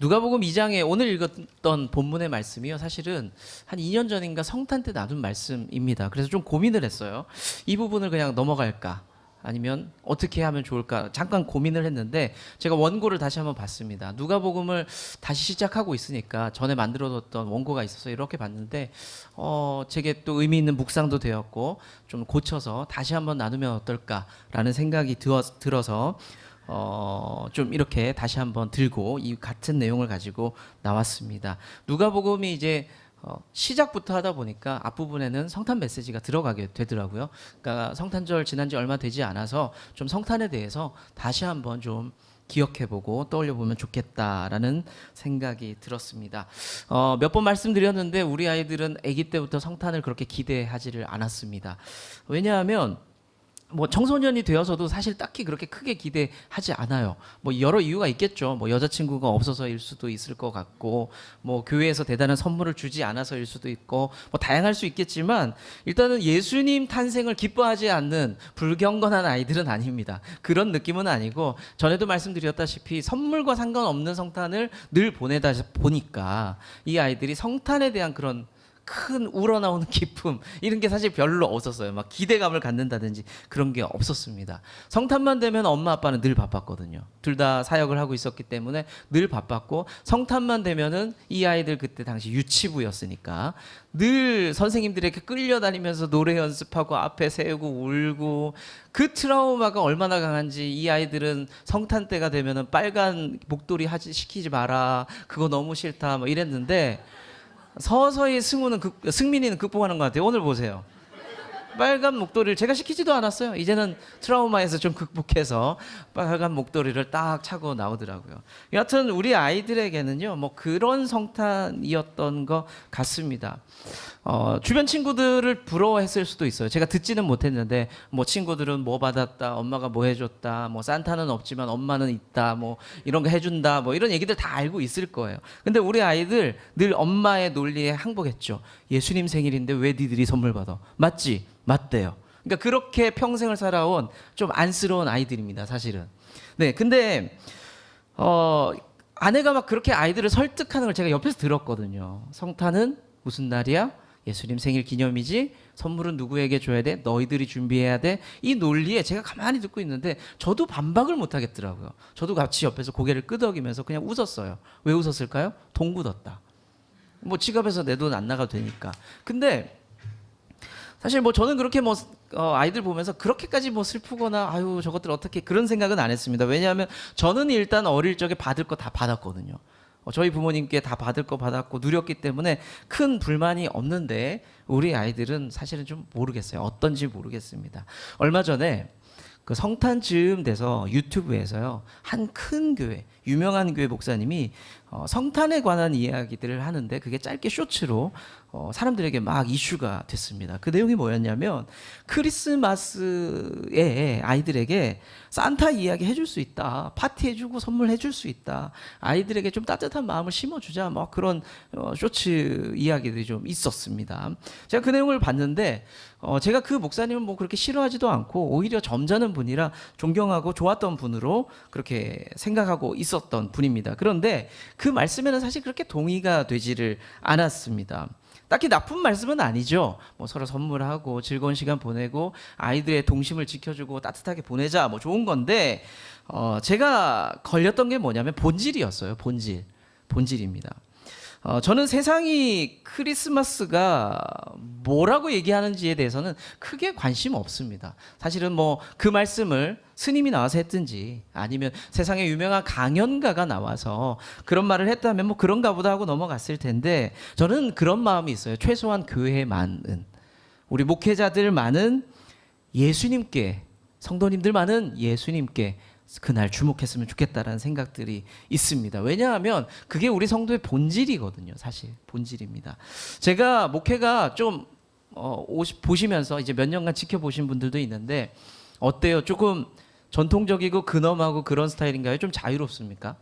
누가복음 2장에 오늘 읽었던 본문의 말씀이요. 사실은 한 2년 전인가 성탄 때 나눈 말씀입니다. 그래서 좀 고민을 했어요. 이 부분을 그냥 넘어갈까? 아니면 어떻게 하면 좋을까? 잠깐 고민을 했는데 제가 원고를 다시 한번 봤습니다. 누가복음을 다시 시작하고 있으니까 전에 만들어뒀던 원고가 있어서 이렇게 봤는데 제게 또 의미 있는 묵상도 되었고 좀 고쳐서 다시 한번 나누면 어떨까라는 생각이 들어서 좀 이렇게 다시 한번 들고 이 같은 내용을 가지고 나왔습니다. 누가복음이 이제 시작부터 하다 보니까 앞부분에는 성탄 메시지가 들어가게 되더라고요. 그러니까 성탄절 지난 지 얼마 되지 않아서 좀 성탄에 대해서 다시 한번 좀 기억해보고 떠올려보면 좋겠다라는 생각이 들었습니다. 몇 번 말씀드렸는데 우리 아이들은 아기 때부터 성탄을 그렇게 기대하지를 않았습니다. 왜냐하면 뭐 청소년이 되어서도 사실 딱히 그렇게 크게 기대하지 않아요. 뭐 여러 이유가 있겠죠. 뭐 여자친구가 없어서일 수도 있을 것 같고, 뭐 교회에서 대단한 선물을 주지 않아서일 수도 있고, 뭐 다양할 수 있겠지만 일단은 예수님 탄생을 기뻐하지 않는 불경건한 아이들은 아닙니다. 그런 느낌은 아니고 전에도 말씀드렸다시피 선물과 상관없는 성탄을 늘 보내다 보니까 이 아이들이 성탄에 대한 그런 큰 우러나오는 기쁨 이런 게 사실 별로 없었어요. 막 기대감을 갖는다든지 그런 게 없었습니다. 성탄만 되면 엄마 아빠는 늘 바빴거든요. 둘 다 사역을 하고 있었기 때문에 늘 바빴고 성탄만 되면은 이 아이들 그때 당시 유치부였으니까 늘 선생님들에게 끌려다니면서 노래 연습하고 앞에 세우고 울고 그 트라우마가 얼마나 강한지 이 아이들은 성탄 때가 되면은 빨간 목도리 시키지 마라 그거 너무 싫다 뭐 이랬는데 서서히 승민이는 극복하는 것 같아요. 오늘 보세요. 빨간 목도리를 제가 시키지도 않았어요. 이제는 트라우마에서 좀 극복해서 빨간 목도리를 딱 차고 나오더라고요. 여하튼 우리 아이들에게는요, 뭐 그런 성탄이었던 것 같습니다. 주변 친구들을 부러워했을 수도 있어요. 제가 듣지는 못했는데 뭐 친구들은 뭐 받았다, 엄마가 뭐 해줬다, 뭐 산타는 없지만 엄마는 있다, 뭐 이런 거 해준다, 뭐 이런 얘기들 다 알고 있을 거예요. 근데 우리 아이들 늘 엄마의 논리에 항복했죠. 예수님 생일인데 왜 니들이 선물 받아? 맞지? 맞대요. 그러니까 그렇게 평생을 살아온 좀 안쓰러운 아이들입니다, 사실은. 네, 근데 아내가 막 그렇게 아이들을 설득하는 걸 제가 옆에서 들었거든요. 성탄은 무슨 날이야? 예수님 생일 기념이지? 선물은 누구에게 줘야 돼? 너희들이 준비해야 돼? 이 논리에 제가 가만히 듣고 있는데 저도 반박을 못 하겠더라고요. 저도 같이 옆에서 고개를 끄덕이면서 그냥 웃었어요. 왜 웃었을까요? 돈 굳었다. 뭐 지갑에서 내 돈 안 나가도 되니까. 근데 사실 뭐 저는 그렇게 뭐 아이들 보면서 그렇게까지 뭐 슬프거나 아유 저것들 어떻게 그런 생각은 안 했습니다. 왜냐하면 저는 일단 어릴 적에 받을 거 다 받았거든요. 저희 부모님께 다 받을 거 받았고 누렸기 때문에 큰 불만이 없는데 우리 아이들은 사실은 좀 모르겠어요. 어떤지 모르겠습니다. 얼마 전에 그 성탄 즈음 돼서 유튜브에서요 한 큰 교회 유명한 교회 목사님이 성탄에 관한 이야기들을 하는데 그게 짧게 쇼츠로 사람들에게 막 이슈가 됐습니다. 그 내용이 뭐였냐면 크리스마스에 아이들에게 산타 이야기 해줄 수 있다, 파티해주고 선물해줄 수 있다, 아이들에게 좀 따뜻한 마음을 심어주자, 뭐 그런 쇼츠 이야기들이 좀 있었습니다. 제가 그 내용을 봤는데 제가 그 목사님은 뭐 그렇게 싫어하지도 않고 오히려 점잖은 분이라 존경하고 좋았던 분으로 그렇게 생각하고 있었던 분입니다. 그런데 그 말씀에는 사실 그렇게 동의가 되지를 않았습니다. 딱히 나쁜 말씀은 아니죠. 뭐 서로 선물하고 즐거운 시간 보내고 아이들의 동심을 지켜주고 따뜻하게 보내자 뭐 좋은 건데 제가 걸렸던 게 뭐냐면 본질이었어요. 본질입니다. 저는 세상이 크리스마스가 뭐라고 얘기하는지에 대해서는 크게 관심 없습니다. 사실은 뭐 그 말씀을 스님이 나와서 했든지 아니면 세상에 유명한 강연가가 나와서 그런 말을 했다면 뭐 그런가 보다 하고 넘어갔을 텐데 저는 그런 마음이 있어요. 최소한 교회만은 우리 목회자들만은 예수님께 성도님들만은 예수님께 그날 주목했으면 좋겠다라는 생각들이 있습니다. 왜냐하면 그게 우리 성도의 본질이거든요. 사실 본질입니다. 제가 목회가 좀 보시면서 이제 몇 년간 지켜보신 분들도 있는데 어때요? 조금 전통적이고 근엄하고 그런 스타일인가요? 좀 자유롭습니까?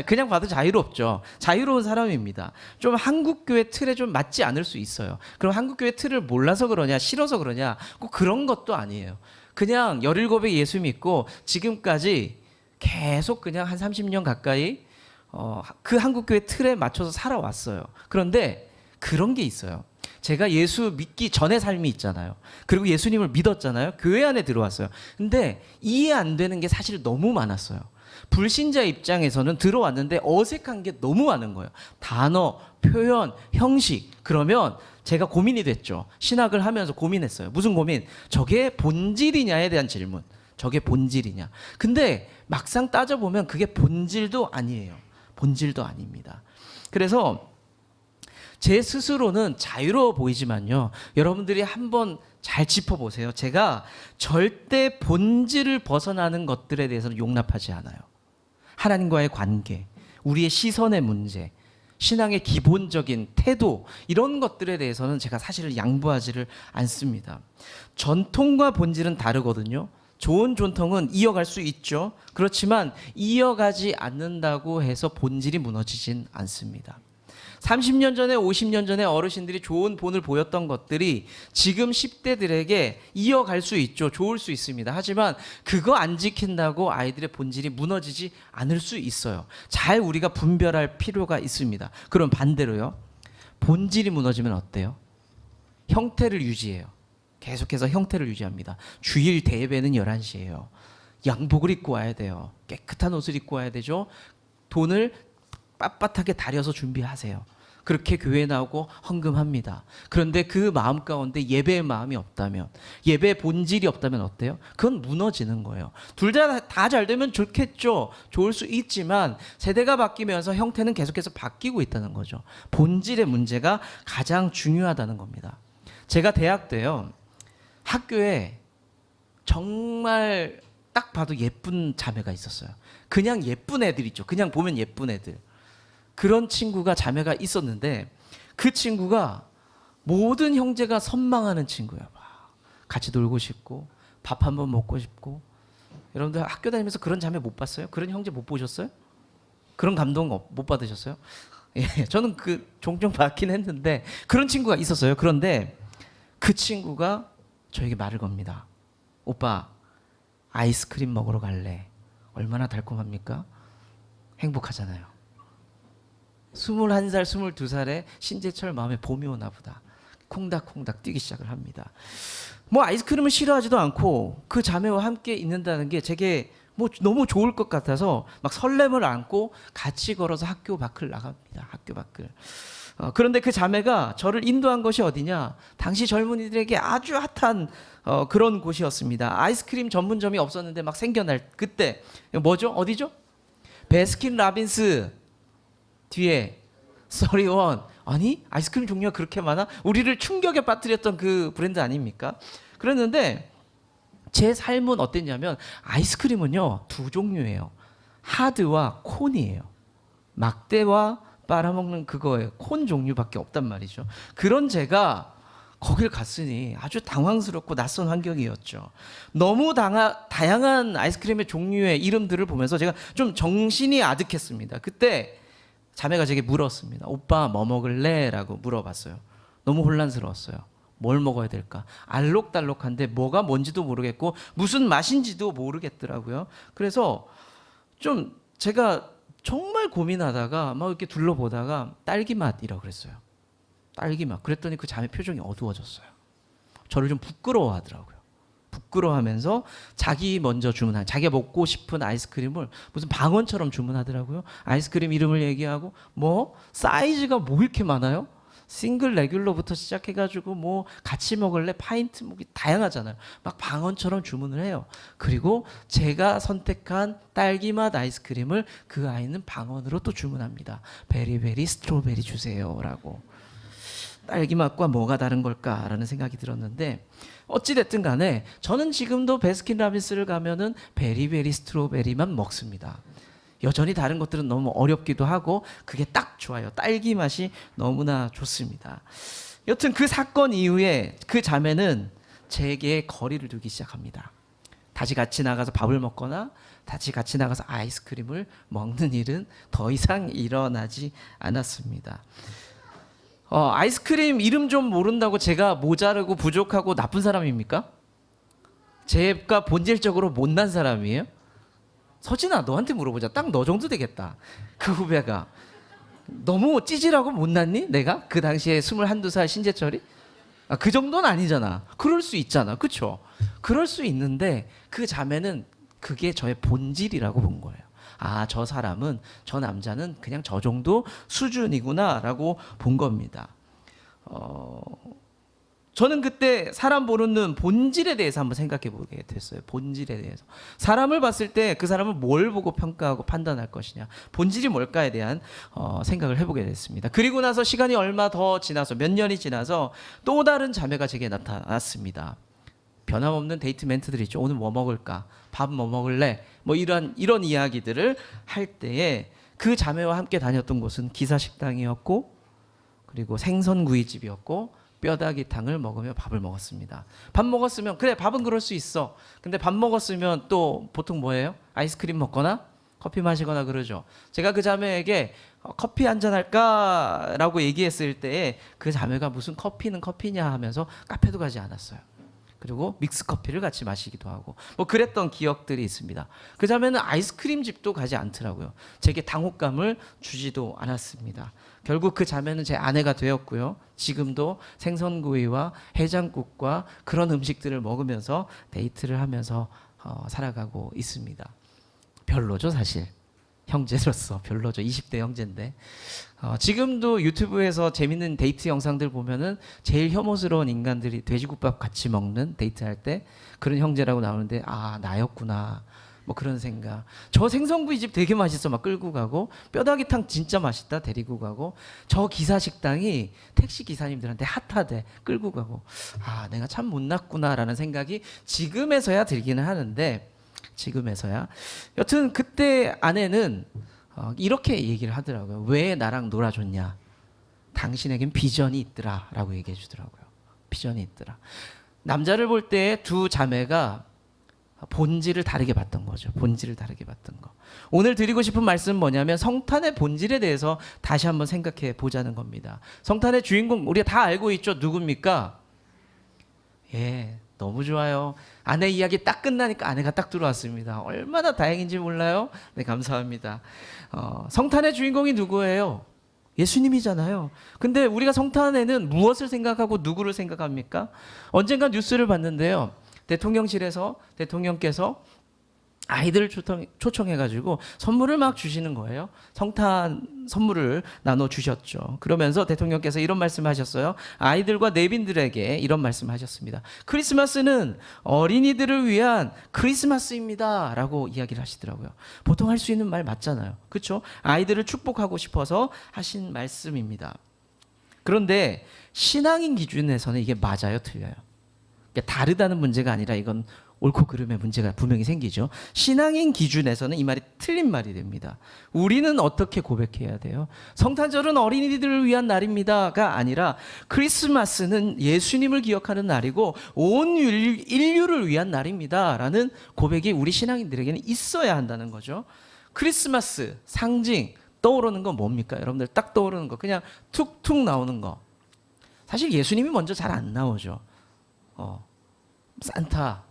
그냥 봐도 자유롭죠. 자유로운 사람입니다. 좀 한국교회 틀에 좀 맞지 않을 수 있어요. 그럼 한국교회 틀을 몰라서 그러냐, 싫어서 그러냐, 꼭 그런 것도 아니에요. 그냥 17에 예수 믿고 지금까지 계속 그냥 한 30년 가까이 그 한국교회 틀에 맞춰서 살아왔어요. 그런데 그런 게 있어요. 제가 예수 믿기 전의 삶이 있잖아요. 그리고 예수님을 믿었잖아요. 교회 안에 들어왔어요. 근데 이해 안 되는 게 사실 너무 많았어요. 불신자 입장에서는 들어왔는데 어색한 게 너무 많은 거예요. 단어, 표현, 형식. 그러면 제가 고민이 됐죠. 신학을 하면서 고민했어요. 무슨 고민? 저게 본질이냐에 대한 질문. 저게 본질이냐. 근데 막상 따져보면 그게 본질도 아니에요. 본질도 아닙니다. 그래서 제 스스로는 자유로워 보이지만요. 여러분들이 한번 잘 짚어보세요. 제가 절대 본질을 벗어나는 것들에 대해서는 용납하지 않아요. 하나님과의 관계, 우리의 시선의 문제, 신앙의 기본적인 태도 이런 것들에 대해서는 제가 사실 양보하지를 않습니다. 전통과 본질은 다르거든요. 좋은 전통은 이어갈 수 있죠. 그렇지만 이어가지 않는다고 해서 본질이 무너지진 않습니다. 30년 전에 50년 전에 어르신들이 좋은 본을 보였던 것들이 지금 10대들에게 이어갈 수 있죠. 좋을 수 있습니다. 하지만 그거 안 지킨다고 아이들의 본질이 무너지지 않을 수 있어요. 잘 우리가 분별할 필요가 있습니다. 그럼 반대로요. 본질이 무너지면 어때요? 형태를 유지해요. 계속해서 형태를 유지합니다. 주일 대예배는 11시예요. 양복을 입고 와야 돼요. 깨끗한 옷을 입고 와야 되죠. 돈을 빳빳하게 다려서 준비하세요. 그렇게 교회에 나오고 헌금합니다. 그런데 그 마음 가운데 예배의 마음이 없다면, 예배의 본질이 없다면 어때요? 그건 무너지는 거예요. 둘 다 잘 되면 좋겠죠. 좋을 수 있지만 세대가 바뀌면서 형태는 계속해서 바뀌고 있다는 거죠. 본질의 문제가 가장 중요하다는 겁니다. 제가 대학 때요. 학교에 정말 딱 봐도 예쁜 자매가 있었어요. 그냥 예쁜 애들 있죠. 그냥 보면 예쁜 애들. 그런 친구가 자매가 있었는데 그 친구가 모든 형제가 선망하는 친구예요. 같이 놀고 싶고 밥 한번 먹고 싶고. 여러분들 학교 다니면서 그런 자매 못 봤어요? 그런 형제 못 보셨어요? 그런 감동 못 받으셨어요? 예, 저는 종종 받긴 했는데 그런 친구가 있었어요. 그런데 그 친구가 저에게 말을 겁니다. 오빠 아이스크림 먹으러 갈래? 얼마나 달콤합니까? 행복하잖아요. 21살, 22살에 신재철 마음에 봄이 오나 보다. 콩닥콩닥 뛰기 시작을 합니다. 뭐 아이스크림을 싫어하지도 않고 그 자매와 함께 있는다는 게 제게 뭐 너무 좋을 것 같아서 막 설렘을 안고 같이 걸어서 학교 밖을 나갑니다. 학교 밖을. 그런데 그 자매가 저를 인도한 것이 어디냐? 당시 젊은이들에게 아주 핫한 그런 곳이었습니다. 아이스크림 전문점이 없었는데 막 생겨날 그때 뭐죠? 어디죠? 베스킨 라빈스 뒤에 31. 아니 아이스크림 종류가 그렇게 많아? 우리를 충격에 빠뜨렸던 그 브랜드 아닙니까? 그랬는데 제 삶은 어땠냐면 아이스크림은요 2종류예요. 하드와 콘이에요. 막대와 빨아먹는 그거예요. 콘 종류밖에 없단 말이죠. 그런 제가 거길 갔으니 아주 당황스럽고 낯선 환경이었죠. 너무 다양한 아이스크림의 종류의 이름들을 보면서 제가 좀 정신이 아득했습니다. 그때 자매가 제게 물었습니다. 오빠 뭐 먹을래? 라고 물어봤어요. 너무 혼란스러웠어요. 뭘 먹어야 될까? 알록달록한데 뭐가 뭔지도 모르겠고 무슨 맛인지도 모르겠더라고요. 그래서 좀 제가 정말 고민하다가 막 이렇게 둘러보다가 딸기 맛이라고 그랬어요. 딸기 맛. 그랬더니 그 자매 표정이 어두워졌어요. 저를 좀 부끄러워하더라고요. 부끄러워하면서 자기 먼저 주문한 자기가 먹고 싶은 아이스크림을 무슨 방언처럼 주문하더라고요. 아이스크림 이름을 얘기하고 뭐 사이즈가 뭐 이렇게 많아요? 싱글 레귤러부터 시작해가지고 뭐 같이 먹을래 파인트 뭐 다양하잖아요. 막 방언처럼 주문을 해요. 그리고 제가 선택한 딸기맛 아이스크림을 그 아이는 방언으로 또 주문합니다. 베리베리 스트로베리 주세요라고. 딸기맛과 뭐가 다른 걸까라는 생각이 들었는데 어찌됐든 간에 저는 지금도 베스킨라빈스를 가면은 베리베리 스트로베리만 먹습니다. 여전히 다른 것들은 너무 어렵기도 하고 그게 딱 좋아요. 딸기 맛이 너무나 좋습니다. 여튼 그 사건 이후에 그 자매는 제게 거리를 두기 시작합니다. 다시 같이 나가서 밥을 먹거나 다시 같이 나가서 아이스크림을 먹는 일은 더 이상 일어나지 않았습니다. 아이스크림 이름 좀 모른다고 제가 모자르고 부족하고 나쁜 사람입니까? 제가 본질적으로 못난 사람이에요? 서진아 너한테 물어보자. 딱 너 정도 되겠다. 그 후배가 너무 찌질하고 못났니? 내가 그 당시에 21~22살 신재철이 그 정도는 아니잖아. 그럴 수 있잖아. 그렇죠? 그럴 수 있는데 그 자매는 그게 저의 본질이라고 본 거예요. 아, 저 사람은, 저 남자는 그냥 저 정도 수준이구나라고 본 겁니다. 저는 그때 사람 보는 눈, 본질에 대해서 한번 생각해 보게 됐어요. 본질에 대해서. 사람을 봤을 때 그 사람을 뭘 보고 평가하고 판단할 것이냐. 본질이 뭘까에 대한 생각을 해보게 됐습니다. 그리고 나서 시간이 얼마 더 지나서, 몇 년이 지나서 또 다른 자매가 제게 나타났습니다. 변함없는 데이트 멘트들이 있죠. 오늘 뭐 먹을까? 밥 뭐 먹을래? 뭐 이런 이야기들을 할 때에 그 자매와 함께 다녔던 곳은 기사식당이었고, 그리고 생선구이집이었고, 뼈다귀탕을 먹으며 밥을 먹었습니다. 밥 먹었으면 그래, 밥은 그럴 수 있어. 근데 밥 먹었으면 또 보통 뭐예요? 아이스크림 먹거나 커피 마시거나 그러죠. 제가 그 자매에게 커피 한잔 할까라고 얘기했을 때에 그 자매가 무슨 커피는 커피냐 하면서 카페도 가지 않았어요. 그리고 믹스 커피를 같이 마시기도 하고 뭐 그랬던 기억들이 있습니다. 그 자매는 아이스크림 집도 가지 않더라고요. 제게 당혹감을 주지도 않았습니다. 결국 그 자매는 제 아내가 되었고요. 지금도 생선구이와 해장국과 그런 음식들을 먹으면서 데이트를 하면서 살아가고 있습니다. 별로죠, 사실. 형제로서 별로죠. 20대 형제인데. 지금도 유튜브에서 재밌는 데이트 영상들 보면은 제일 혐오스러운 인간들이 돼지국밥 같이 먹는 데이트할 때 그런 형제라고 나오는데 아, 나였구나. 뭐 그런 생각. 저 생선구이집 되게 맛있어 막 끌고 가고, 뼈다귀탕 진짜 맛있다 데리고 가고, 저 기사식당이 택시 기사님들한테 핫하대 끌고 가고, 아, 내가 참 못났구나라는 생각이 지금에서야 들기는 하는데, 지금에서야. 여튼 그때 아내는 이렇게 얘기를 하더라고요. 왜 나랑 놀아줬냐? 당신에겐 비전이 있더라 라고 얘기해 주더라고요. 비전이 있더라. 남자를 볼 때 두 자매가 본질을 다르게 봤던 거죠. 본질을 다르게 봤던 거. 오늘 드리고 싶은 말씀은 뭐냐면 성탄의 본질에 대해서 다시 한번 생각해 보자는 겁니다. 성탄의 주인공 우리가 다 알고 있죠. 누굽니까? 예, 너무 좋아요. 아내 이야기 딱 끝나니까 아내가 딱 들어왔습니다. 얼마나 다행인지 몰라요? 네, 감사합니다. 성탄의 주인공이 누구예요? 예수님이잖아요. 근데 우리가 성탄에는 무엇을 생각하고 누구를 생각합니까? 언젠가 뉴스를 봤는데요. 대통령실에서 대통령께서 아이들을 초청해가지고 선물을 막 주시는 거예요. 성탄 선물을 나눠주셨죠. 그러면서 대통령께서 이런 말씀하셨어요. 아이들과 내빈들에게 이런 말씀하셨습니다. 크리스마스는 어린이들을 위한 크리스마스입니다 라고 이야기를 하시더라고요. 보통 할 수 있는 말 맞잖아요. 그렇죠? 아이들을 축복하고 싶어서 하신 말씀입니다. 그런데 신앙인 기준에서는 이게 맞아요, 틀려요? 그러니까 다르다는 문제가 아니라 이건 옳고 그름의 문제가 분명히 생기죠. 신앙인 기준에서는 이 말이 틀린 말이 됩니다. 우리는 어떻게 고백해야 돼요? 성탄절은 어린이들을 위한 날입니다가 아니라 크리스마스는 예수님을 기억하는 날이고 온 인류를 위한 날입니다라는 고백이 우리 신앙인들에게는 있어야 한다는 거죠. 크리스마스 상징 떠오르는 건 뭡니까? 여러분들 딱 떠오르는 거 그냥 툭툭 나오는 거. 사실 예수님이 먼저 잘 안 나오죠. 산타,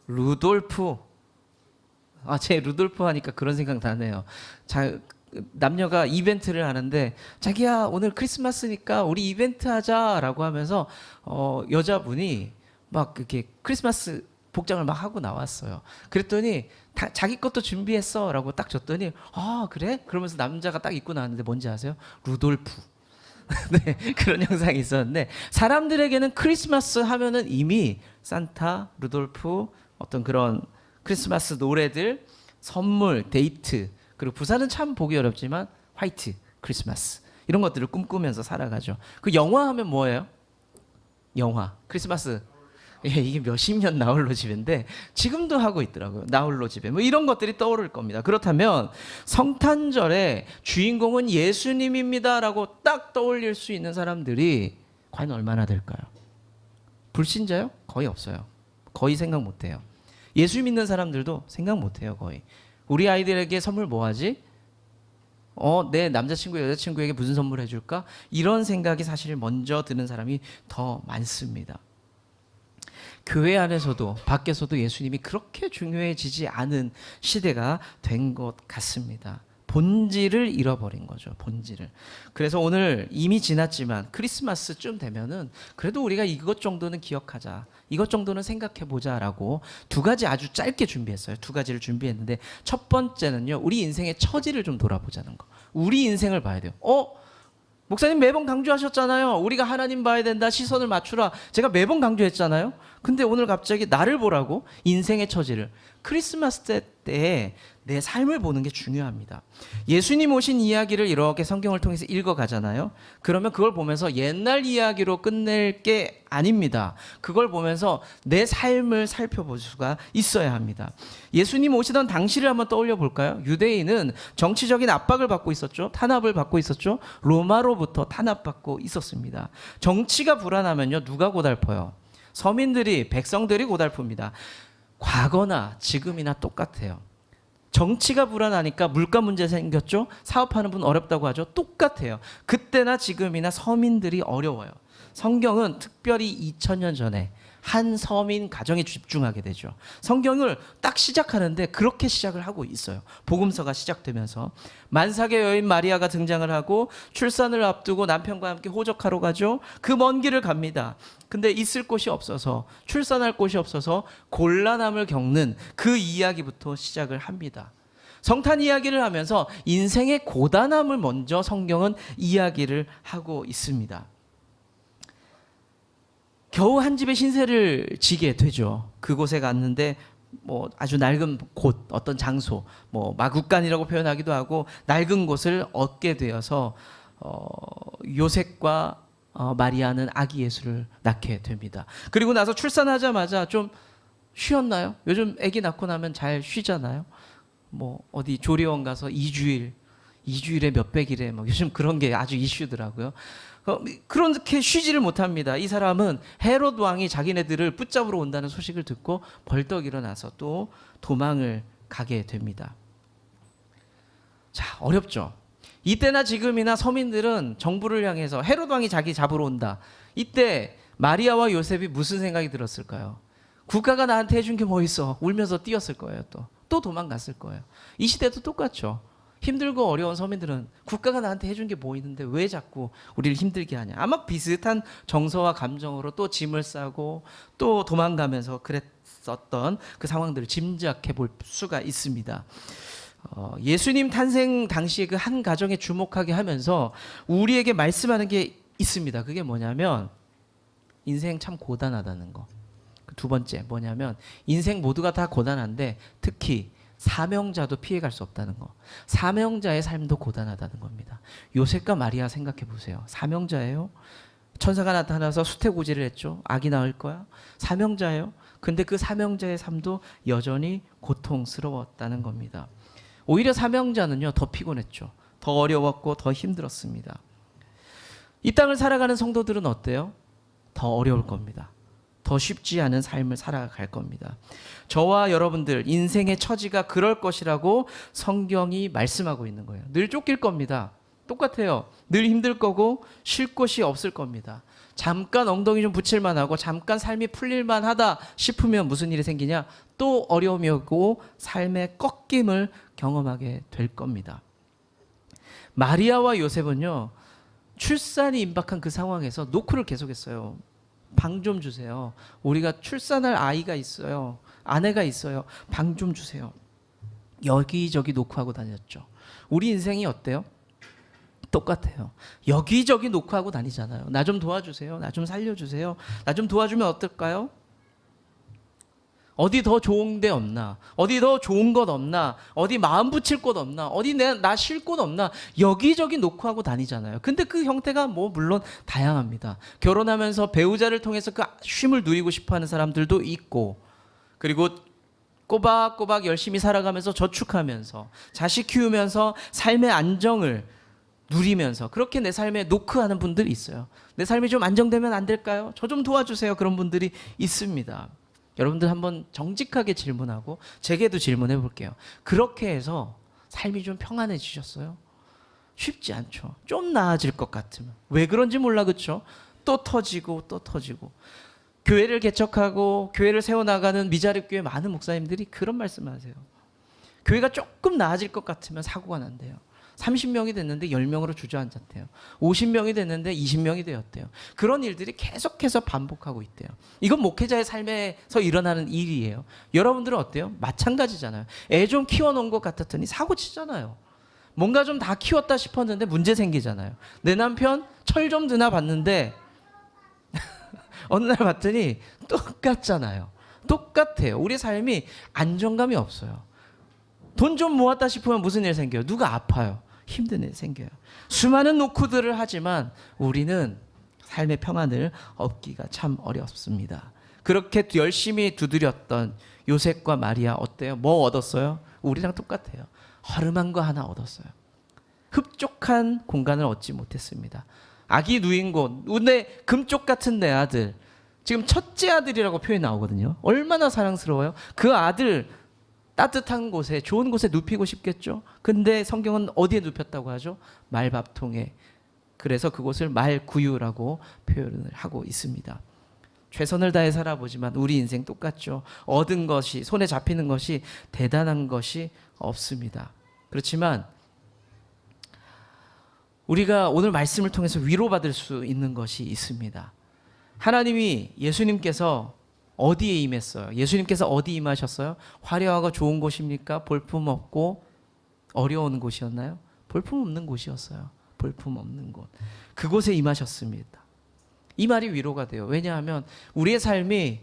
루돌프. 제 루돌프 하니까 그런 생각 나네요. 남녀가 이벤트를 하는데 자기야 오늘 크리스마스니까 우리 이벤트 하자라고 하면서 여자분이 막 이렇게 크리스마스 복장을 막 하고 나왔어요. 그랬더니 자기 것도 준비했어라고 딱 줬더니 아 그래? 그러면서 남자가 딱 입고 나왔는데 뭔지 아세요? 루돌프. 네, 그런 영상이 있었는데 사람들에게는 크리스마스 하면은 이미 산타, 루돌프, 어떤 그런 크리스마스 노래들, 선물, 데이트, 그리고 부산은 참 보기 어렵지만 화이트 크리스마스 이런 것들을 꿈꾸면서 살아가죠. 그 영화 하면 뭐예요? 영화, 크리스마스. 예, 이게 몇십 년 나홀로 집인데 지금도 하고 있더라고요. 나홀로 집에 뭐 이런 것들이 떠오를 겁니다. 그렇다면 성탄절의 주인공은 예수님입니다라고 딱 떠올릴 수 있는 사람들이 과연 얼마나 될까요? 불신자요? 거의 없어요. 거의 생각 못해요. 예수 믿는 사람들도 생각 못해요. 거의. 우리 아이들에게 선물 뭐 하지? 내 남자친구 여자친구에게 무슨 선물 해줄까? 이런 생각이 사실 먼저 드는 사람이 더 많습니다. 교회 안에서도 밖에서도 예수님이 그렇게 중요해지지 않은 시대가 된 것 같습니다. 본질을 잃어버린 거죠. 본질을. 그래서 오늘 이미 지났지만 크리스마스쯤 되면은 그래도 우리가 이것 정도는 기억하자, 이것 정도는 생각해보자라고 두 가지 아주 짧게 준비했어요. 두 가지를 준비했는데 첫 번째는요, 우리 인생의 처지를 좀 돌아보자는 거. 우리 인생을 봐야 돼요. 목사님 매번 강조하셨잖아요. 우리가 하나님 봐야 된다. 시선을 맞추라. 제가 매번 강조했잖아요. 근데 오늘 갑자기 나를 보라고, 인생의 처지를. 크리스마스 때에 내 삶을 보는 게 중요합니다. 예수님 오신 이야기를 이렇게 성경을 통해서 읽어가잖아요. 그러면 그걸 보면서 옛날 이야기로 끝낼 게 아닙니다. 그걸 보면서 내 삶을 살펴볼 수가 있어야 합니다. 예수님 오시던 당시를 한번 떠올려 볼까요? 유대인은 정치적인 압박을 받고 있었죠. 탄압을 받고 있었죠. 로마로부터 탄압받고 있었습니다. 정치가 불안하면요, 누가 고달퍼요? 서민들이, 백성들이 고달픕니다. 과거나 지금이나 똑같아요. 정치가 불안하니까 물가 문제 생겼죠. 사업하는 분 어렵다고 하죠. 똑같아요. 그때나 지금이나 서민들이 어려워요. 성경은 특별히 2000년 전에 한 서민 가정에 집중하게 되죠. 성경을 딱 시작하는데 그렇게 시작을 하고 있어요. 복음서가 시작되면서 만삭의 여인 마리아가 등장을 하고 출산을 앞두고 남편과 함께 호적하러 가죠. 그 먼 길을 갑니다. 근데 있을 곳이 없어서, 출산할 곳이 없어서 곤란함을 겪는 그 이야기부터 시작을 합니다. 성탄 이야기를 하면서 인생의 고단함을 먼저 성경은 이야기를 하고 있습니다. 겨우 한 집에 신세를 지게 되죠. 그곳에 갔는데 뭐 아주 낡은 곳, 어떤 장소, 뭐 마국간이라고 표현하기도 하고 낡은 곳을 얻게 되어서 요셉과 마리아는 아기 예수를 낳게 됩니다. 그리고 나서 출산하자마자 좀 쉬었나요? 요즘 아기 낳고 나면 잘 쉬잖아요. 뭐 어디 조리원 가서 2주일에 몇백일에 뭐 요즘 그런 게 아주 이슈더라고요. 그렇게 쉬지를 못합니다. 이 사람은 헤롯 왕이 자기네들을 붙잡으러 온다는 소식을 듣고 벌떡 일어나서 또 도망을 가게 됩니다. 자, 어렵죠. 이때나 지금이나 서민들은 정부를 향해서 헤롯 왕이 자기 잡으러 온다. 이때 마리아와 요셉이 무슨 생각이 들었을까요? 국가가 나한테 해준 게 뭐 있어? 울면서 뛰었을 거예요. 또 도망갔을 거예요. 이 시대도 똑같죠. 힘들고 어려운 서민들은 국가가 나한테 해준 게 뭐 있는데 왜 자꾸 우리를 힘들게 하냐. 아마 비슷한 정서와 감정으로 또 짐을 싸고 또 도망가면서 그랬었던 그 상황들을 짐작해 볼 수가 있습니다. 예수님 탄생 당시에 그 한 가정에 주목하게 하면서 우리에게 말씀하는 게 있습니다. 그게 뭐냐면 인생 참 고단하다는 거. 두 번째 뭐냐면 인생 모두가 다 고단한데 특히 사명자도 피해갈 수 없다는 거. 사명자의 삶도 고단하다는 겁니다. 요셉과 마리아 생각해 보세요. 사명자예요. 천사가 나타나서 수태고지를 했죠. 아기 낳을 거야. 사명자예요. 근데 그 사명자의 삶도 여전히 고통스러웠다는 겁니다. 오히려 사명자는요, 더 피곤했죠. 더 어려웠고 더 힘들었습니다. 이 땅을 살아가는 성도들은 어때요? 더 어려울 겁니다. 더 쉽지 않은 삶을 살아갈 겁니다. 저와 여러분들 인생의 처지가 그럴 것이라고 성경이 말씀하고 있는 거예요. 늘 쫓길 겁니다. 똑같아요. 늘 힘들 거고 쉴 곳이 없을 겁니다. 잠깐 엉덩이 좀 붙일만 하고 잠깐 삶이 풀릴만 하다 싶으면 무슨 일이 생기냐? 또 어려움이 오고 삶의 꺾임을 경험하게 될 겁니다. 마리아와 요셉은요, 출산이 임박한 그 상황에서 노크를 계속했어요. 방 좀 주세요. 우리가 출산할 아이가 있어요. 아내가 있어요. 방 좀 주세요. 여기저기 노크하고 다녔죠. 우리 인생이 어때요? 똑같아요. 여기저기 노크하고 다니잖아요. 나 좀 도와주세요. 나 좀 살려주세요. 나 좀 도와주면 어떨까요? 어디 더 좋은 데 없나? 어디 더 좋은 것 없나? 어디 마음 붙일 곳 없나? 어디 나 쉴 곳 없나? 여기저기 노크하고 다니잖아요. 근데 그 형태가 뭐 물론 다양합니다. 결혼하면서 배우자를 통해서 그 쉼을 누리고 싶어하는 사람들도 있고, 그리고 꼬박꼬박 열심히 살아가면서 저축하면서 자식 키우면서 삶의 안정을 누리면서 그렇게 내 삶에 노크하는 분들이 있어요. 내 삶이 좀 안정되면 안 될까요? 저 좀 도와주세요. 그런 분들이 있습니다. 여러분들 한번 정직하게 질문하고 제게도 질문해 볼게요. 그렇게 해서 삶이 좀 평안해지셨어요? 쉽지 않죠. 좀 나아질 것 같으면. 왜 그런지 몰라, 그렇죠? 또 터지고 또 터지고. 교회를 개척하고 교회를 세워나가는 미자립교회 많은 목사님들이 그런 말씀을 하세요. 교회가 조금 나아질 것 같으면 사고가 난대요. 30명이 됐는데 10명으로 주저앉았대요. 50명이 됐는데 20명이 되었대요. 그런 일들이 계속해서 반복하고 있대요. 이건 목회자의 삶에서 일어나는 일이에요. 여러분들은 어때요? 마찬가지잖아요. 애 좀 키워놓은 것 같았더니 사고 치잖아요. 뭔가 좀 다 키웠다 싶었는데 문제 생기잖아요. 내 남편 철 좀 드나 봤는데 어느 날 봤더니 똑같잖아요. 똑같아요. 우리 삶이 안정감이 없어요. 돈 좀 모았다 싶으면 무슨 일 생겨요? 누가 아파요? 힘든 일 생겨요. 수많은 노크들을 하지만 우리는 삶의 평안을 얻기가 참 어렵습니다. 그렇게 열심히 두드렸던 요셉과 마리아 어때요? 뭐 얻었어요? 우리랑 똑같아요. 허름한 거 하나 얻었어요. 흡족한 공간을 얻지 못했습니다. 아기 누인 곳, 내 금쪽 같은 내 아들, 지금 첫째 아들이라고 표현이 나오거든요. 얼마나 사랑스러워요. 그 아들 따뜻한 곳에, 좋은 곳에 눕히고 싶겠죠. 근데 성경은 어디에 눕혔다고 하죠? 말밥통에. 그래서 그곳을 말구유라고 표현을 하고 있습니다. 최선을 다해 살아보지만 우리 인생 똑같죠. 얻은 것이, 손에 잡히는 것이 대단한 것이 없습니다. 그렇지만 우리가 오늘 말씀을 통해서 위로받을 수 있는 것이 있습니다. 하나님이, 예수님께서 어디에 임했어요? 예수님께서 어디 임하셨어요? 화려하고 좋은 곳입니까? 볼품 없고 어려운 곳이었나요? 볼품 없는 곳이었어요. 볼품 없는 곳. 그곳에 임하셨습니다. 이 말이 위로가 돼요. 왜냐하면 우리의 삶이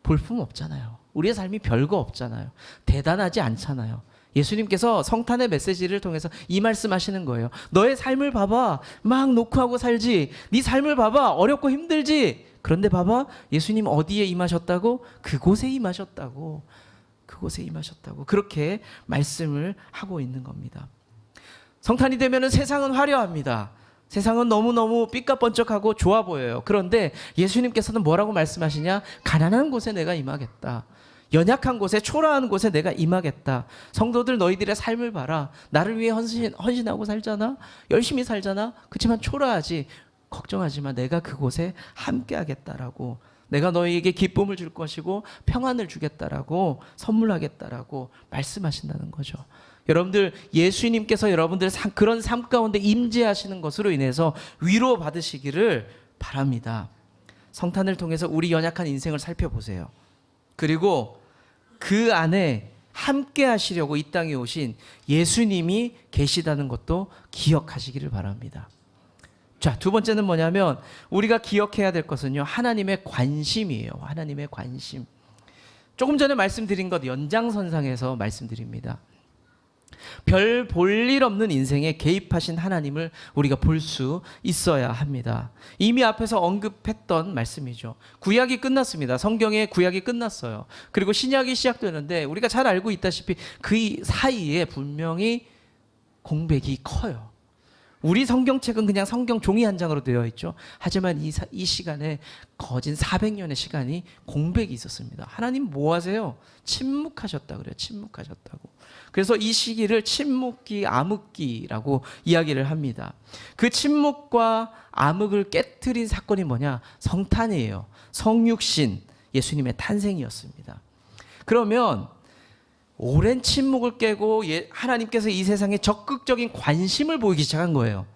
볼품 없잖아요. 우리의 삶이 별거 없잖아요. 대단하지 않잖아요. 예수님께서 성탄의 메시지를 통해서 이 말씀하시는 거예요. 너의 삶을 봐봐. 막 노크하고 살지. 네 삶을 봐봐. 어렵고 힘들지. 그런데 봐봐. 예수님 어디에 임하셨다고? 그곳에 임하셨다고. 그곳에 임하셨다고. 그렇게 말씀을 하고 있는 겁니다. 성탄이 되면 세상은 화려합니다. 세상은 너무너무 삐까번쩍하고 좋아 보여요. 그런데 예수님께서는 뭐라고 말씀하시냐? 가난한 곳에 내가 임하겠다. 연약한 곳에, 초라한 곳에 내가 임하겠다. 성도들, 너희들의 삶을 봐라. 나를 위해 헌신하고 살잖아. 열심히 살잖아. 그렇지만 초라하지. 걱정하지 마. 내가 그곳에 함께하겠다라고. 내가 너희에게 기쁨을 줄 것이고 평안을 주겠다라고, 선물하겠다라고 말씀하신다는 거죠. 여러분들, 예수님께서 여러분들 그런 삶 가운데 임재하시는 것으로 인해서 위로받으시기를 바랍니다. 성탄을 통해서 우리 연약한 인생을 살펴보세요. 그리고 그 안에 함께 하시려고 이 땅에 오신 예수님이 계시다는 것도 기억하시기를 바랍니다. 자, 두 번째는 뭐냐면 우리가 기억해야 될 것은요, 하나님의 관심이에요. 하나님의 관심. 조금 전에 말씀드린 것 연장선상에서 말씀드립니다. 별 볼 일 없는 인생에 개입하신 하나님을 우리가 볼 수 있어야 합니다. 이미 앞에서 언급했던 말씀이죠. 구약이 끝났습니다. 성경의 구약이 끝났어요. 그리고 신약이 시작되는데 우리가 잘 알고 있다시피 그 사이에 분명히 공백이 커요. 우리 성경책은 그냥 성경 종이 한 장으로 되어 있죠. 하지만 이 시간에 거진 400년의 시간이 공백이 있었습니다. 하나님 뭐 하세요? 침묵하셨다 그래요. 침묵하셨다고. 그래서 이 시기를 침묵기, 암흑기라고 이야기를 합니다. 그 침묵과 암흑을 깨트린 사건이 뭐냐? 성탄이에요. 성육신, 예수님의 탄생이었습니다. 그러면 오랜 침묵을 깨고 하나님께서 이 세상에 적극적인 관심을 보이기 시작한 거예요.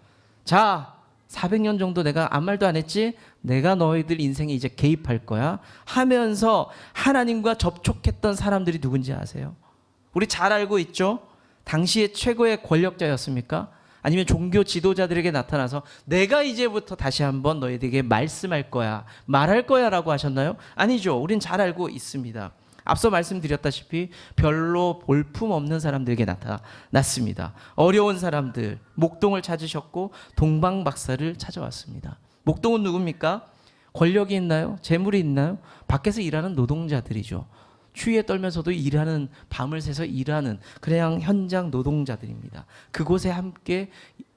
자, 400년 정도 내가 아무 말도 안 했지? 내가 너희들 인생에 이제 개입할 거야 하면서 하나님과 접촉했던 사람들이 누군지 아세요? 우리 잘 알고 있죠? 당시의 최고의 권력자였습니까? 아니면 종교 지도자들에게 나타나서 내가 이제부터 다시 한번 너희들에게 말씀할 거야, 말할 거야 라고 하셨나요? 아니죠. 우린 잘 알고 있습니다. 앞서 말씀드렸다시피 별로 볼품 없는 사람들에게 나타났습니다. 어려운 사람들, 목동을 찾으셨고 동방박사를 찾아왔습니다. 목동은 누굽니까? 권력이 있나요? 재물이 있나요? 밖에서 일하는 노동자들이죠. 추위에 떨면서도 일하는, 밤을 새서 일하는 그냥 현장 노동자들입니다. 그곳에 함께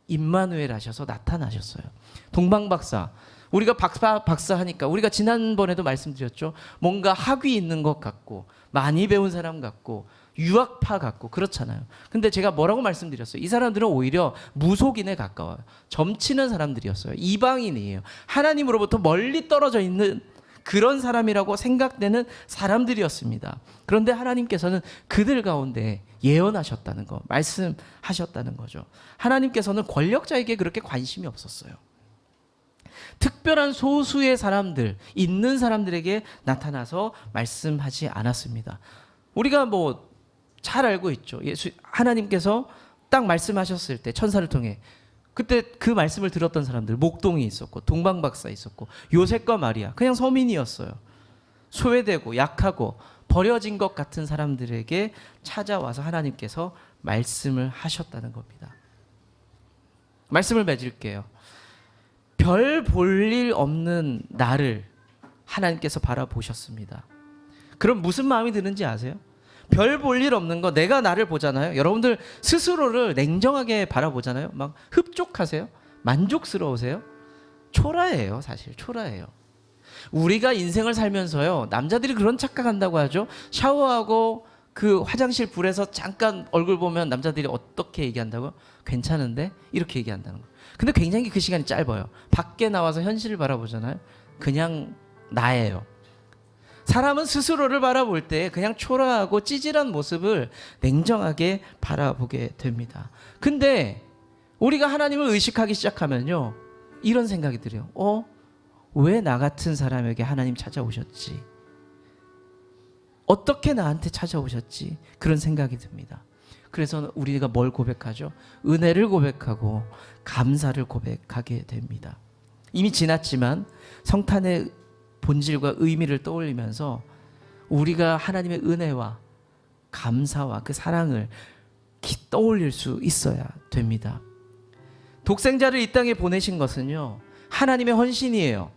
임마누엘 하셔서 나타나셨어요. 동방박사, 우리가 박사 하니까 우리가 지난번에도 말씀드렸죠. 뭔가 학위 있는 것 같고 많이 배운 사람 같고 유학파 같고 그렇잖아요. 근데 제가 뭐라고 말씀드렸어요? 이 사람들은 오히려 무속인에 가까워요. 점치는 사람들이었어요. 이방인이에요. 하나님으로부터 멀리 떨어져 있는 그런 사람이라고 생각되는 사람들이었습니다. 그런데 하나님께서는 그들 가운데 예언하셨다는 거, 말씀하셨다는 거죠. 하나님께서는 권력자에게 그렇게 관심이 없었어요. 특별한 소수의 사람들, 있는 사람들에게 나타나서 말씀하지 않았습니다. 우리가 잘 알고 있죠. 하나님께서 딱 말씀하셨을 때 천사를 통해 그때 그 말씀을 들었던 사람들, 목동이 있었고 동방박사 있었고 요셉과 마리아, 그냥 서민이었어요. 소외되고 약하고 버려진 것 같은 사람들에게 찾아와서 하나님께서 말씀을 하셨다는 겁니다. 말씀을 맺을게요. 별 볼 일 없는 나를 하나님께서 바라보셨습니다. 그럼 무슨 마음이 드는지 아세요? 별 볼 일 없는 거, 내가 나를 보잖아요. 여러분들 스스로를 냉정하게 바라보잖아요. 막 흡족하세요? 만족스러우세요? 초라해요. 사실 초라해요. 우리가 인생을 살면서요, 남자들이 그런 착각한다고 하죠. 샤워하고 그 화장실 불에서 잠깐 얼굴 보면 남자들이 어떻게 얘기한다고요? 괜찮은데? 이렇게 얘기한다는 거예요. 근데 굉장히 그 시간이 짧아요. 밖에 나와서 현실을 바라보잖아요. 그냥 나예요. 사람은 스스로를 바라볼 때 그냥 초라하고 찌질한 모습을 냉정하게 바라보게 됩니다. 근데 우리가 하나님을 의식하기 시작하면요, 이런 생각이 들어요. 왜 나 같은 사람에게 하나님 찾아오셨지? 어떻게 나한테 찾아오셨지? 그런 생각이 듭니다. 그래서 우리가 뭘 고백하죠? 은혜를 고백하고 감사를 고백하게 됩니다. 이미 지났지만 성탄의 본질과 의미를 떠올리면서 우리가 하나님의 은혜와 감사와 그 사랑을 떠올릴 수 있어야 됩니다. 독생자를 이 땅에 보내신 것은요, 하나님의 헌신이에요.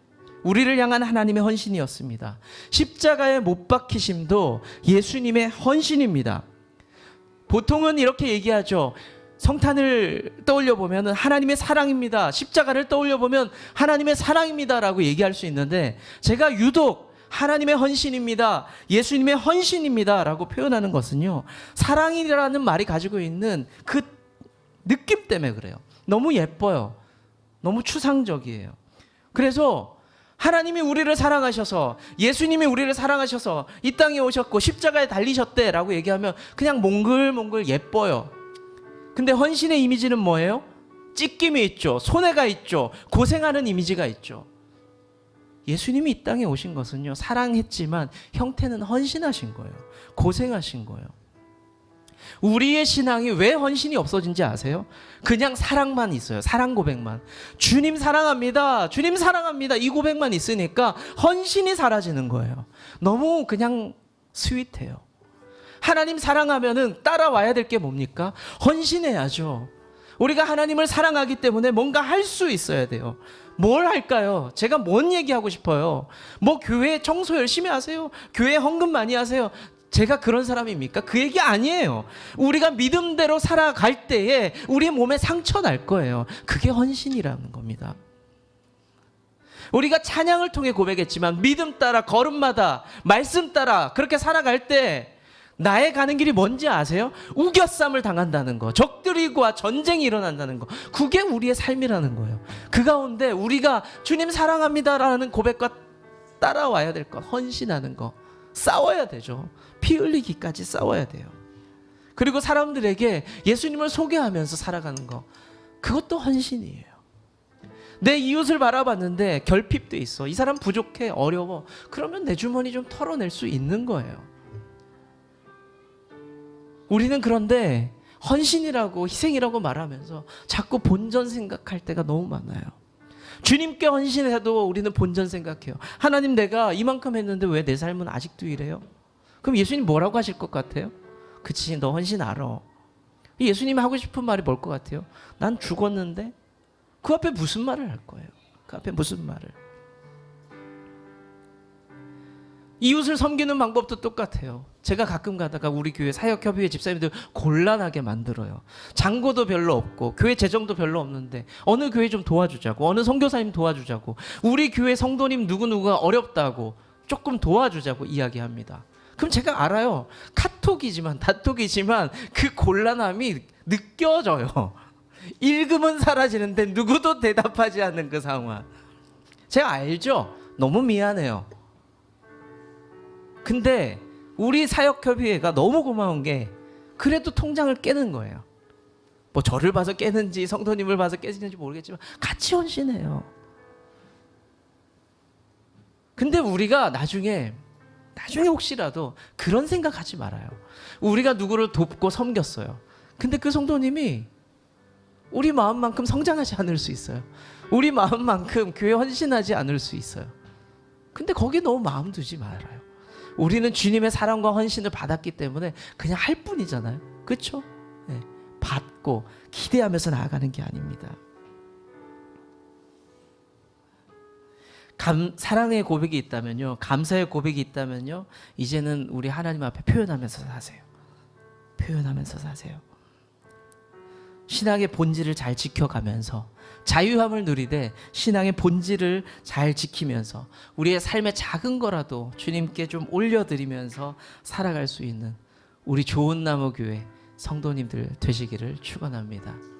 우리를 향한 하나님의 헌신이었습니다. 십자가에 못 박히심도 예수님의 헌신입니다. 보통은 이렇게 얘기하죠. 성탄을 떠올려 보면 하나님의 사랑입니다. 십자가를 떠올려 보면 하나님의 사랑입니다라고 얘기할 수 있는데, 제가 유독 하나님의 헌신입니다, 예수님의 헌신입니다라고 표현하는 것은요, 사랑이라는 말이 가지고 있는 그 느낌 때문에 그래요. 너무 예뻐요. 너무 추상적이에요. 그래서 하나님이 우리를 사랑하셔서, 예수님이 우리를 사랑하셔서 이 땅에 오셨고 십자가에 달리셨대라고 얘기하면 그냥 몽글몽글 예뻐요. 근데 헌신의 이미지는 뭐예요? 찢김이 있죠. 손해가 있죠. 고생하는 이미지가 있죠. 예수님이 이 땅에 오신 것은요, 사랑했지만 형태는 헌신하신 거예요. 고생하신 거예요. 우리의 신앙이 왜 헌신이 없어진지 아세요? 그냥 사랑만 있어요. 사랑 고백만. 주님 사랑합니다, 주님 사랑합니다, 이 고백만 있으니까 헌신이 사라지는 거예요. 너무 그냥 스윗해요. 하나님 사랑하면은 따라와야 될 게 뭡니까? 헌신해야죠. 우리가 하나님을 사랑하기 때문에 뭔가 할 수 있어야 돼요. 뭘 할까요? 제가 뭔 얘기하고 싶어요? 교회 청소 열심히 하세요, 교회 헌금 많이 하세요. 제가 그런 사람입니까? 그 얘기 아니에요. 우리가 믿음대로 살아갈 때에 우리의 몸에 상처 날 거예요. 그게 헌신이라는 겁니다. 우리가 찬양을 통해 고백했지만 믿음 따라 걸음마다 말씀 따라 그렇게 살아갈 때 나의 가는 길이 뭔지 아세요? 우겨쌈을 당한다는 거, 적들과 전쟁이 일어난다는 거, 그게 우리의 삶이라는 거예요. 그 가운데 우리가 주님 사랑합니다라는 고백과 따라와야 될 것, 헌신하는 거, 싸워야 되죠. 피 흘리기까지 싸워야 돼요. 그리고 사람들에게 예수님을 소개하면서 살아가는 거, 그것도 헌신이에요. 내 이웃을 바라봤는데 결핍돼 있어, 이 사람 부족해, 어려워, 그러면 내 주머니 좀 털어낼 수 있는 거예요. 우리는 그런데 헌신이라고 희생이라고 말하면서 자꾸 본전 생각할 때가 너무 많아요. 주님께 헌신해도 우리는 본전 생각해요. 하나님, 내가 이만큼 했는데 왜 내 삶은 아직도 이래요? 그럼 예수님 뭐라고 하실 것 같아요? 그치, 너 헌신 알아. 예수님이 하고 싶은 말이 뭘 것 같아요? 난 죽었는데? 그 앞에 무슨 말을 할 거예요? 그 앞에 무슨 말을? 이웃을 섬기는 방법도 똑같아요. 제가 가끔 가다가 우리 교회 사역협의회 집사님들 곤란하게 만들어요. 장고도 별로 없고 교회 재정도 별로 없는데 어느 교회 좀 도와주자고, 어느 선교사님 도와주자고, 우리 교회 성도님 누구누구가 어렵다고 조금 도와주자고 이야기합니다. 그럼 제가 알아요. 카톡이지만 다톡이지만 그 곤란함이 느껴져요. 읽으면 사라지는데 누구도 대답하지 않는 그 상황. 제가 알죠. 너무 미안해요. 근데 우리 사역협의회가 너무 고마운 게 그래도 통장을 깨는 거예요. 뭐 저를 봐서 깨는지 성도님을 봐서 깨지는지 모르겠지만 같이 헌신해요. 근데 우리가 나중에 혹시라도 그런 생각하지 말아요. 우리가 누구를 돕고 섬겼어요. 근데 그 성도님이 우리 마음만큼 성장하지 않을 수 있어요. 우리 마음만큼 교회 헌신하지 않을 수 있어요. 근데 거기에 너무 마음 두지 말아요. 우리는 주님의 사랑과 헌신을 받았기 때문에 그냥 할 뿐이잖아요. 그렇죠? 네. 받고 기대하면서 나아가는 게 아닙니다. 사랑의 고백이 있다면요, 감사의 고백이 있다면요, 이제는 우리 하나님 앞에 표현하면서 사세요. 표현하면서 사세요. 신앙의 본질을 잘 지켜가면서 자유함을 누리되 신앙의 본질을 잘 지키면서 우리의 삶의 작은 거라도 주님께 좀 올려드리면서 살아갈 수 있는 우리 좋은 나무 교회 성도님들 되시기를 축원합니다.